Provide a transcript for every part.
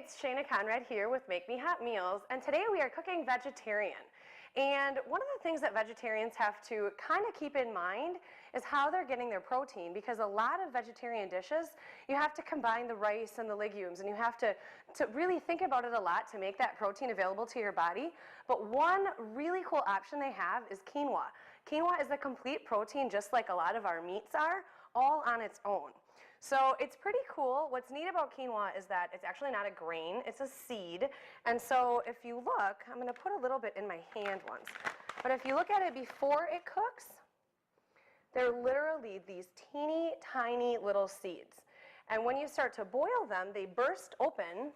it's Shayna Conrad here with Make Me Hot Meals, and today we are cooking vegetarian. And one of the things that vegetarians have to kind of keep in mind is how they're getting their protein, because a lot of vegetarian dishes, you have to combine the rice and the legumes, and you have to really think about it a lot to make that protein available to your body. But one really cool option they have is quinoa. Quinoa is a complete protein, just like a lot of our meats are, all on its own. So it's pretty cool. What's neat about quinoa is that it's actually not a grain, it's a seed. And so if you look, I'm going to put a little bit in my hand once, but if you look at it before it cooks, they're literally these teeny tiny little seeds. And when you start to boil them, they burst open.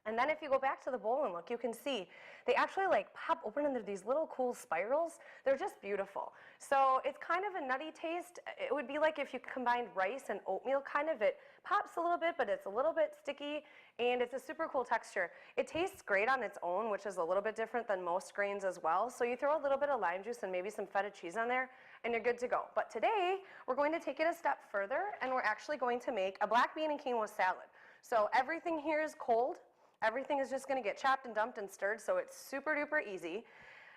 And then if you go back to the bowl and look, you can see they actually like pop open into these little cool spirals. They're just beautiful. So it's kind of a nutty taste. It would be like if you combined rice and oatmeal kind of. It pops a little bit, but it's a little bit sticky, and it's a super cool texture. It tastes great on its own, which is a little bit different than most grains as well. So you throw a little bit of lime juice and maybe some feta cheese on there, and you're good to go. But today, we're going to take it a step further, and we're actually going to make a black bean and quinoa salad. So everything here is cold. Everything is just going to get chopped and dumped and stirred, so it's super duper easy.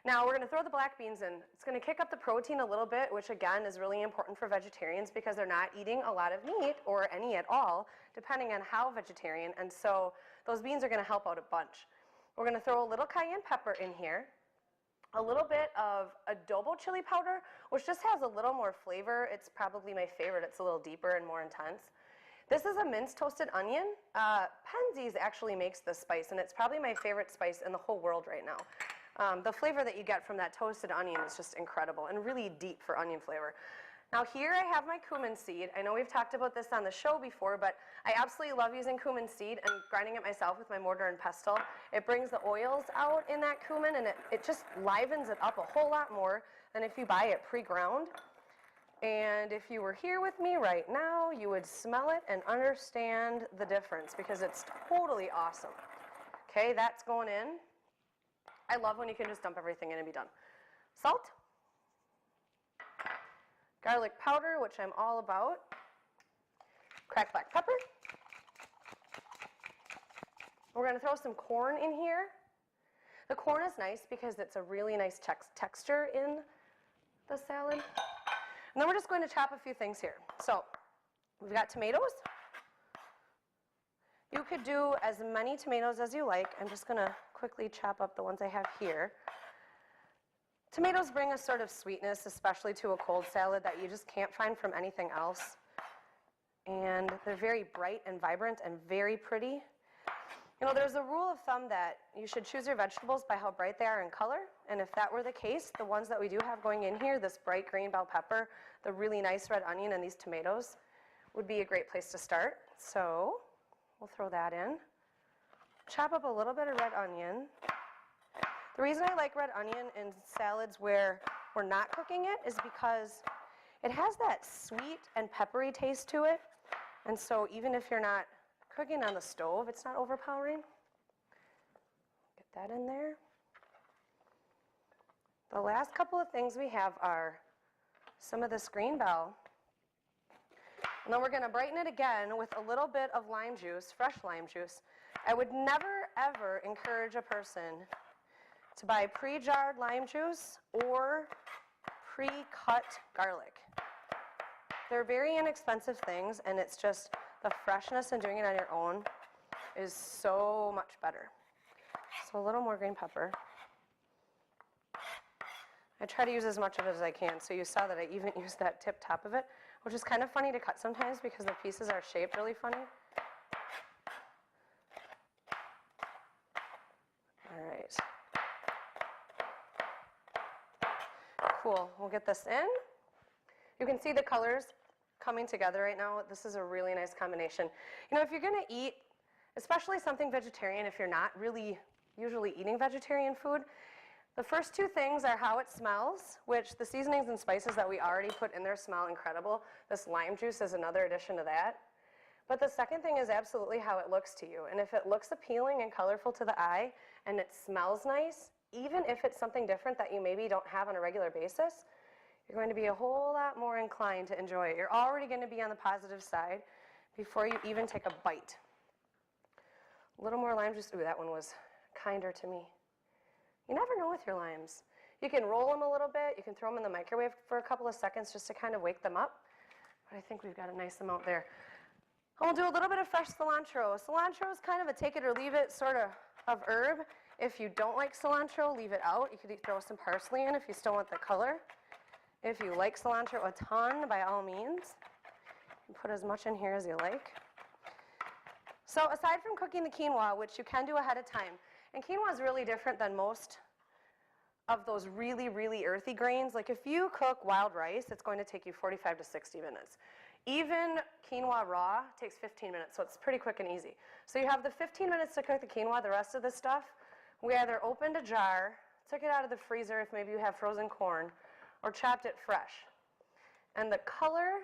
Now we're going to throw the black beans in. It's going to kick up the protein a little bit, which again is really important for vegetarians because they're not eating a lot of meat or any at all, depending on how vegetarian, and so those beans are going to help out a bunch. We're going to throw a little cayenne pepper in here, a little bit of adobo chili powder, which just has a little more flavor. It's probably my favorite. It's a little deeper and more intense. This is a minced toasted onion. Penzeys actually makes this spice, and it's probably my favorite spice in the whole world right now. The flavor that you get from that toasted onion is just incredible and really deep for onion flavor. Now here I have my cumin seed. I know we've talked about this on the show before, but I absolutely love using cumin seed and grinding it myself with my mortar and pestle. It brings the oils out in that cumin, and it just livens it up a whole lot more than if you buy it pre-ground. And if you were here with me right now, you would smell it and understand the difference because it's totally awesome. Okay, that's going in. I love when you can just dump everything in and be done. Salt, garlic powder, which I'm all about, cracked black pepper. We're going to throw some corn in here. The corn is nice because it's a really nice texture in the salad. And then we're just going to chop a few things here. So we've got tomatoes. You could do as many tomatoes as you like. I'm just going to quickly chop up the ones I have here. Tomatoes bring a sort of sweetness, especially to a cold salad, that you just can't find from anything else. And they're very bright and vibrant and very pretty. You know, there's a rule of thumb that you should choose your vegetables by how bright they are in color. And if that were the case, the ones that we do have going in here, this bright green bell pepper, the really nice red onion, and these tomatoes would be a great place to start. So we'll throw that in. Chop up a little bit of red onion. The reason I like red onion in salads where we're not cooking it is because it has that sweet and peppery taste to it. And so even if you're not cooking on the stove, it's not overpowering. Get that in there. The last couple of things we have are some of this green bell. And then we're going to brighten it again with a little bit of lime juice, fresh lime juice. I would never, ever encourage a person to buy pre-jarred lime juice or pre-cut garlic. They're very inexpensive things, and it's just the freshness and doing it on your own is so much better. So a little more green pepper. I try to use as much of it as I can, so you saw that I even used that tip top of it, which is kind of funny to cut sometimes because the pieces are shaped really funny. All right. Cool, we'll get this in. You can see the colors coming together right now. This is a really nice combination. You know, if you're gonna eat, especially something vegetarian, if you're not really usually eating vegetarian food, the first two things are how it smells, which the seasonings and spices that we already put in there smell incredible. This lime juice is another addition to that. But the second thing is absolutely how it looks to you. And if it looks appealing and colorful to the eye and it smells nice, even if it's something different that you maybe don't have on a regular basis, you're going to be a whole lot more inclined to enjoy it. You're already going to be on the positive side before you even take a bite. A little more lime juice. Ooh, that one was kinder to me. You never know with your limes. You can roll them a little bit. You can throw them in the microwave for a couple of seconds just to kind of wake them up. But I think we've got a nice amount there. I'll do a little bit of fresh cilantro. Cilantro is kind of a take it or leave it sort of herb. If you don't like cilantro, leave it out. You could throw some parsley in if you still want the color. If you like cilantro a ton, by all means, you can put as much in here as you like. So aside from cooking the quinoa, which you can do ahead of time, and quinoa is really different than most of those really, really earthy grains. Like if you cook wild rice, it's going to take you 45 to 60 minutes. Even quinoa raw takes 15 minutes, so it's pretty quick and easy. So you have the 15 minutes to cook the quinoa. The rest of the stuff, we either opened a jar, took it out of the freezer if maybe you have frozen corn, or chopped it fresh. And the color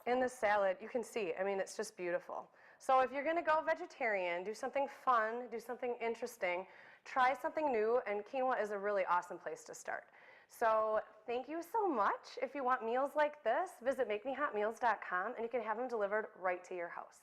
in the salad, you can see, I mean, it's just beautiful. So if you're gonna go vegetarian, do something fun, do something interesting, try something new, and quinoa is a really awesome place to start. So thank you so much. If you want meals like this, visit makemehotmeals.com and you can have them delivered right to your house.